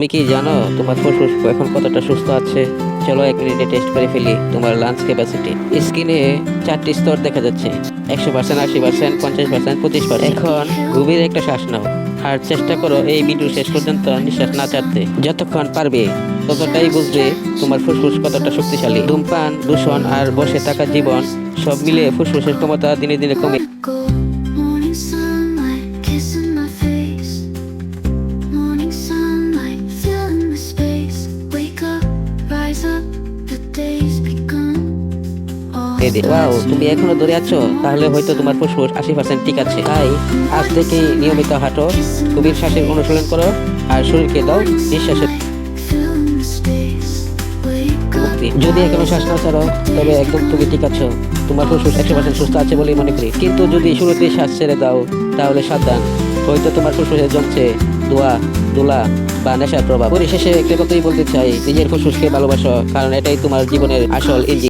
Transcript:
তুমি কি জানো তোমার ফুসফুস এখন কতটা সুস্থ আছে? চলো 1 মিনিটে টেস্ট করে ফেলি তোমার লাংস ক্যাপাসিটি। স্ক্রিনে 4টি স্তর দেখা যাচ্ছে, 100%, 80%, 50%, 25%। এখন গভীর একটা শ্বাস নাও আর চেষ্টা করো এই ভিডিও শেষ পর্যন্ত নিঃশ্বাস না ছাড়তে। যতক্ষণ পারবে ততটাই বুঝবে তোমার ফুসফুস কতটা শক্তিশালী। ধূমপান, দূষণ আর বসে থাকা জীবন সব মিলিয়ে ফুসফুসের ক্ষমতা দিনে দিনে কমে। Morning sunlight kissing my face. Morning sunlight filling the space. Wake up, rise up, the day's begun. Wow, তুমি এখনো দৌড়ে আছো, তাহলে হয়তো তোমার ফুসফুস 80% ঠিক আছে। তাই আজ থেকে নিয়মিত হাঁটো, গভীর শ্বাসের অনুশীলন করো আর শরীরকে দাও নিঃশ্বাসের Filling the space. Wake up. মুক্তি। যদি এখনো শ্বাস না ছাড়ো তবে একদম তুমি ঠিক আছো, তোমার ফুসফুস 100% সুস্থ আছে বলেই মনে করি। কিন্তু যদি শুরুতে শ্বাস ছেড়ে দাও তাহলে সাবধান, হয়তো তোমার ফুসফুসে জমছে ধোঁয়া, ধুলা বা নেশার প্রভাব। পরিশেষে একটা কথাই বলতে চাই, নিজের ফুসফুসকে ভালোবাসো, কারণ এটাই তোমার জীবনের আসল ইঞ্জিন।